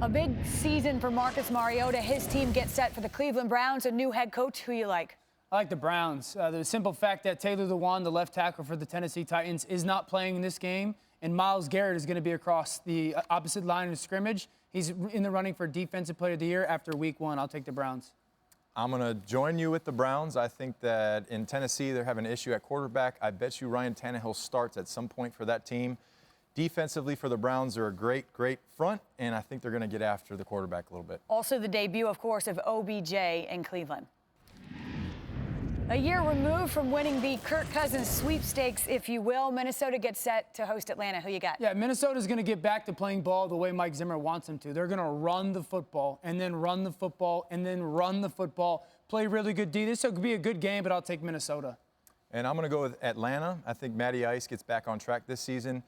A big season for Marcus Mariota. His team gets set for the Cleveland Browns. A new head coach. Who you like? I like the Browns. The simple fact that Taylor Lewan, the left tackle for the Tennessee Titans, is not playing in this game, and Myles Garrett is going to be across the opposite line of scrimmage. He's in the running for Defensive Player of the Year after Week 1. I'll take the Browns. I'm going to join you with the Browns. I think that in Tennessee they're having an issue at quarterback. I bet you Ryan Tannehill starts at some point for that team. Defensively for the Browns, they're a great front, and I think they're going to get after the quarterback a little bit. Also the debut, of course, of OBJ in Cleveland. A year removed from winning the Kirk Cousins sweepstakes, if you will, Minnesota gets set to host Atlanta. Who you got? Yeah, Minnesota's going to get back to playing ball the way Mike Zimmer wants them to. They're going to run the football and then run the football and then run the football, play really good D. This could be a good game, but I'll take Minnesota. And I'm going to go with Atlanta. I think Matty Ice gets back on track this season.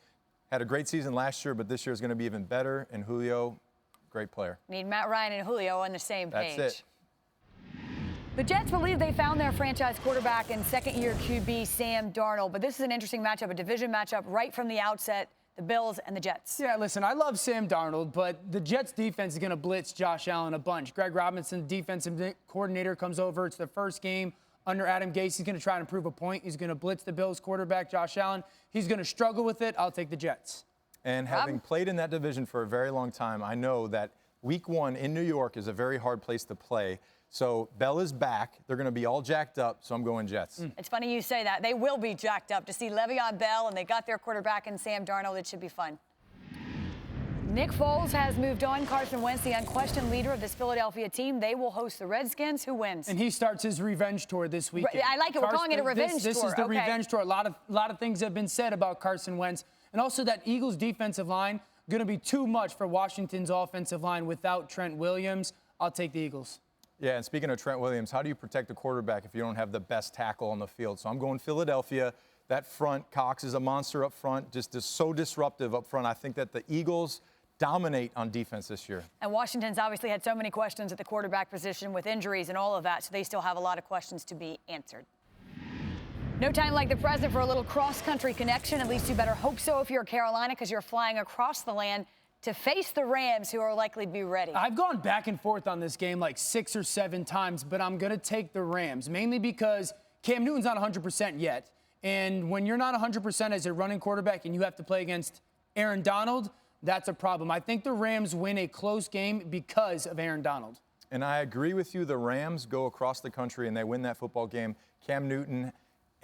Had a great season last year, but this year is going to be even better. And Julio, great player. Need Matt Ryan and Julio on the same page. That's it. The Jets believe they found their franchise quarterback and second-year QB Sam Darnold, but this is an interesting matchup, a division matchup right from the outset, the Bills and the Jets. Yeah, listen, I love Sam Darnold, but the Jets defense is going to blitz Josh Allen a bunch. Greg Robinson, defensive coordinator, comes over. It's the first game under Adam Gase. He's going to try and prove a point. He's going to blitz the Bills quarterback, Josh Allen. He's going to struggle with it. I'll take the Jets. And having played in that division for a very long time, I know that Week 1 in New York is a very hard place to play. So Bell is back. They're going to be all jacked up, so I'm going Jets. It's funny you say that. They will be jacked up to see Le'Veon Bell, and they got their quarterback in Sam Darnold. It should be fun. Nick Foles has moved on. Carson Wentz, the unquestioned leader of this Philadelphia team. They will host the Redskins. Who wins? And he starts his revenge tour this weekend. I like it. We're calling it a revenge tour. This is the revenge tour. A lot of things have been said about Carson Wentz. And also that Eagles defensive line, going to be too much for Washington's offensive line without Trent Williams. I'll take the Eagles. Yeah, and speaking of Trent Williams, how do you protect a quarterback if you don't have the best tackle on the field? So I'm going Philadelphia. That front, Cox is a monster up front, just so disruptive up front. I think that the Eagles dominate on defense this year. And Washington's obviously had so many questions at the quarterback position with injuries and all of that, so they still have a lot of questions to be answered. No time like the present for a little cross-country connection. At least you better hope so if you're Carolina, because you're flying across the land to face the Rams, who are likely to be ready. I've gone back and forth on this game like 6 or 7 times, but I'm going to take the Rams, mainly because Cam Newton's not 100% yet. And when you're not 100% as a running quarterback and you have to play against Aaron Donald, that's a problem. I think the Rams win a close game because of Aaron Donald. And I agree with you. The Rams go across the country and they win that football game. Cam Newton,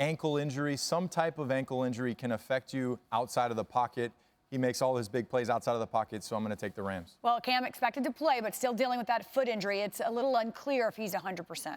ankle injury, some type of ankle injury can affect you outside of the pocket. He makes all his big plays outside of the pocket, so I'm going to take the Rams. Well, Cam expected to play, but still dealing with that foot injury. It's a little unclear if he's 100%.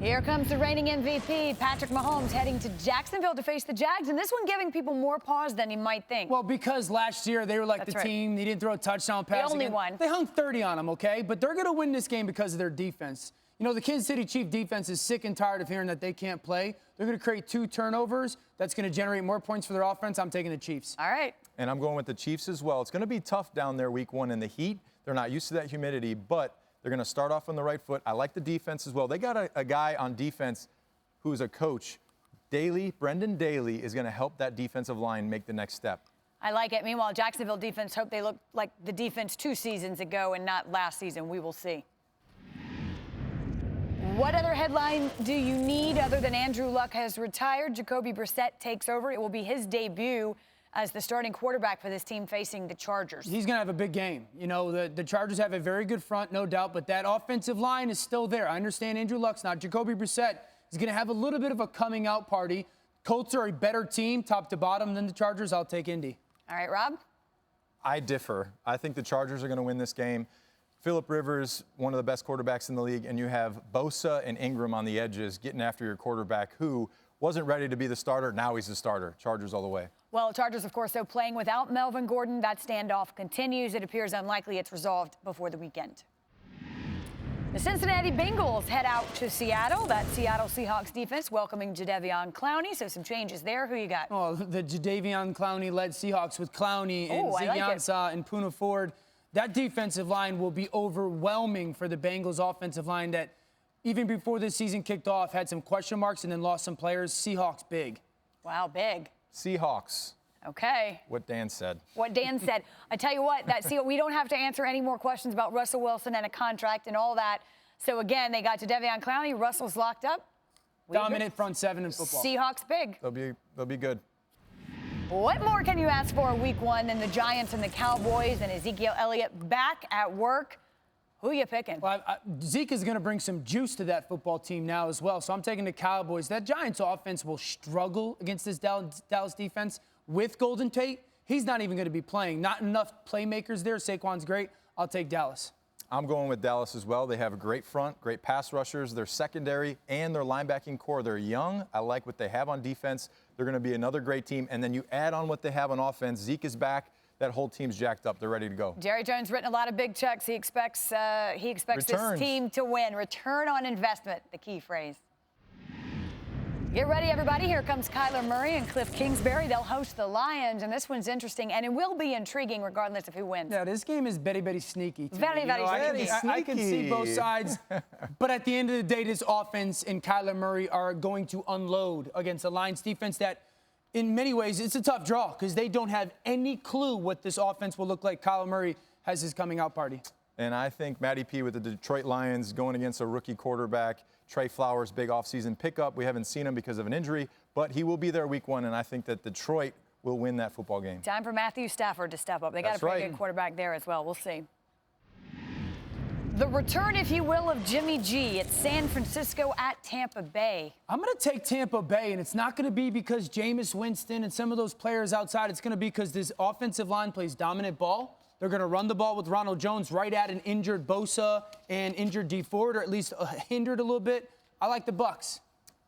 Here comes the reigning MVP, Patrick Mahomes, heading to Jacksonville to face the Jags, and this one giving people more pause than you might think. Well, because last year they were like That's the right. team. They didn't throw a touchdown pass. They only won. They hung 30 on them, okay? But they're going to win this game because of their defense. You know, the Kansas City Chiefs defense is sick and tired of hearing that they can't play. They're going to create 2 turnovers. That's going to generate more points for their offense. I'm taking the Chiefs. All right. And I'm going with the Chiefs as well. It's going to be tough down there Week 1 in the heat. They're not used to that humidity, but they're going to start off on the right foot. I like the defense as well. They got a guy on defense who's a coach. Brendan Daly is going to help that defensive line make the next step. I like it. Meanwhile, Jacksonville defense hope they look like the defense 2 seasons ago and not last season. We will see. What other headline do you need other than Andrew Luck has retired? Jacoby Brissett takes over. It will be his debut as the starting quarterback for this team facing the Chargers. He's going to have a big game. You know, the Chargers have a very good front, no doubt, but that offensive line is still there. I understand Andrew Luck's not. Jacoby Brissett is going to have a little bit of a coming out party. Colts are a better team, top to bottom, than the Chargers. I'll take Indy. All right, Rob? I differ. I think the Chargers are going to win this game. Phillip Rivers, one of the best quarterbacks in the league, and you have Bosa and Ingram on the edges getting after your quarterback who wasn't ready to be the starter. Now he's the starter. Chargers all the way. Well, Chargers, of course, though, playing without Melvin Gordon. That standoff continues. It appears unlikely it's resolved before the weekend. The Cincinnati Bengals head out to Seattle. That Seattle Seahawks defense welcoming Jadeveon Clowney. So some changes there. Who you got? Oh, the Jadeveon Clowney-led Seahawks with Clowney and Zeke Ansah and Poona Ford. That defensive line will be overwhelming for the Bengals offensive line that even before this season kicked off had some question marks and then lost some players. Seahawks big. Wow, big. Seahawks. Okay. What Dan said. What Dan said. I tell you what, we don't have to answer any more questions about Russell Wilson and a contract and all that. So, again, they got to Devion Clowney. Russell's locked up. Dominant front seven in football. Seahawks big. They'll be good. What more can you ask for week one than the Giants and the Cowboys and Ezekiel Elliott back at work? Who you picking? Well, Zeke is going to bring some juice to that football team now as well. So I'm taking the Cowboys. That Giants offense will struggle against this Dallas defense with Golden Tate. He's not even going to be playing. Not enough playmakers there. Saquon's great. I'll take Dallas. I'm going with Dallas as well. They have a great front, great pass rushers. Their secondary and their linebacking core, they're young. I like what they have on defense. They're going to be another great team. And then you add on what they have on offense. Zeke is back. That whole team's jacked up. They're ready to go. Jerry Jones written a lot of big checks. He expects Returns. this team to win. Return on investment, the key phrase. Get ready, everybody. Here comes Kyler Murray and Cliff Kingsbury. They'll host the Lions, and this one's interesting, and it will be intriguing regardless of who wins. Yeah, this game is very sneaky. Very sneaky. I can see both sides, but at the end of the day, this offense and Kyler Murray are going to unload against the Lions defense that, in many ways, it's a tough draw because they don't have any clue what this offense will look like. Kyler Murray has his coming out party. And I think Matty P with the Detroit Lions going against a rookie quarterback. Trey Flowers, big offseason pickup. We haven't seen him because of an injury, but he will be there week one, and I think that Detroit will win that football game. Time for Matthew Stafford to step up. They got a pretty good quarterback there as well. We'll see. The return, if you will, of Jimmy G. It's San Francisco at Tampa Bay. I'm going to take Tampa Bay, and it's not going to be because Jameis Winston and some of those players outside. It's going to be because this offensive line plays dominant ball. They're going to run the ball with Ronald Jones right at an injured Bosa and injured D Ford, or at least hindered a little bit. I like the Bucs.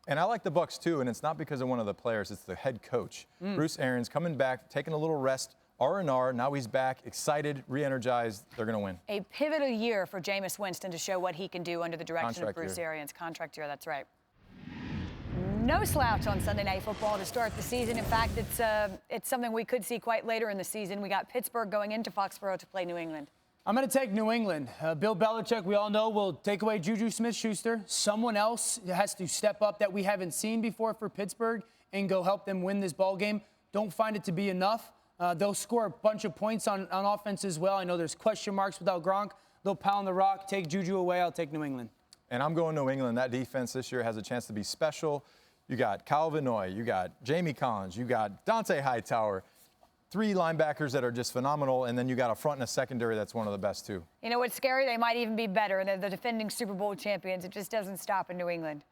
And I like the Bucs too, and it's not because of one of the players. It's the head coach. Bruce Arians coming back, taking a little rest, R&R. Now he's back, excited, re-energized. They're going to win. A pivotal year for Jameis Winston to show what he can do under the direction of Bruce Arians. Contract year, that's right. No slouch on Sunday Night Football to start the season. In fact, it's something we could see quite later in the season. We got Pittsburgh going into Foxborough to play New England. I'm going to take New England. Bill Belichick, we all know, will take away Juju Smith-Schuster. Someone else has to step up that we haven't seen before for Pittsburgh and go help them win this ball game. Don't find it to be enough. They'll score a bunch of points on offense as well. I know there's question marks without Gronk. They'll pound the rock, take Juju away. I'll take New England. And I'm going New England. That defense this year has a chance to be special. You got Kyle Van Noy, you got Jamie Collins, you got Dante Hightower, three linebackers that are just phenomenal, and then you got a front and a secondary that's one of the best too. You know what's scary? They might even be better. They're the defending Super Bowl champions. It just doesn't stop in New England.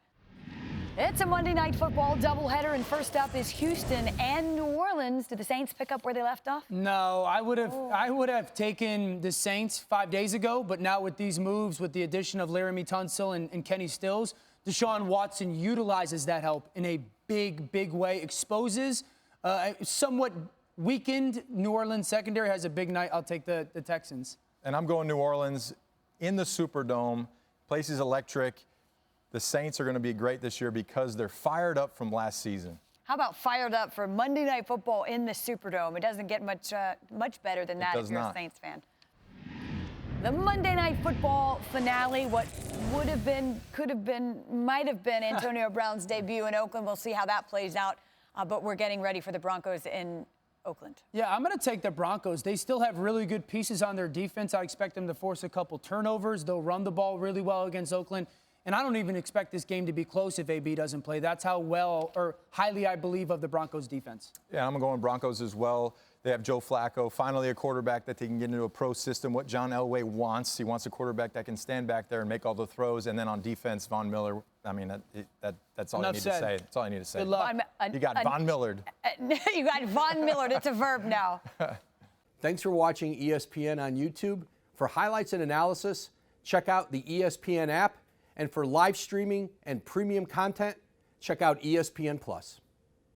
It's a Monday Night Football doubleheader, and first up is Houston and New Orleans. Did the Saints pick up where they left off? No, I would have taken the Saints 5 days ago, but now with these moves, with the addition of Laramie Tunsil and Kenny Stills, Deshaun Watson utilizes that help in a big way, exposes somewhat weakened New Orleans secondary, has a big night. I'll take the Texans. And I'm going New Orleans in the Superdome. Place is electric. The Saints are going to be great this year because they're fired up from last season. How about fired up for Monday Night Football in the Superdome? It doesn't get much better than that if you're a Saints fan. The Monday Night Football finale, what would have been, could have been, might have been Antonio Brown's debut in Oakland. We'll see how that plays out, but we're getting ready for the Broncos in Oakland. Yeah, I'm going to take the Broncos. They still have really good pieces on their defense. I expect them to force a couple turnovers. They'll run the ball really well against Oakland. And I don't even expect this game to be close if AB doesn't play. That's how well or highly I believe of the Broncos defense. Yeah, I'm going Broncos as well. They have Joe Flacco, finally a quarterback that they can get into a pro system, what John Elway wants. He wants a quarterback that can stand back there and make all the throws. And then on defense, Von Miller, I mean, that's all I need to say. That's all I need to say. Good luck. You got Von Millard. You got Von Millard. It's a verb now. Thanks for watching ESPN on YouTube. For highlights and analysis, check out the ESPN app. And for live streaming and premium content, check out ESPN+.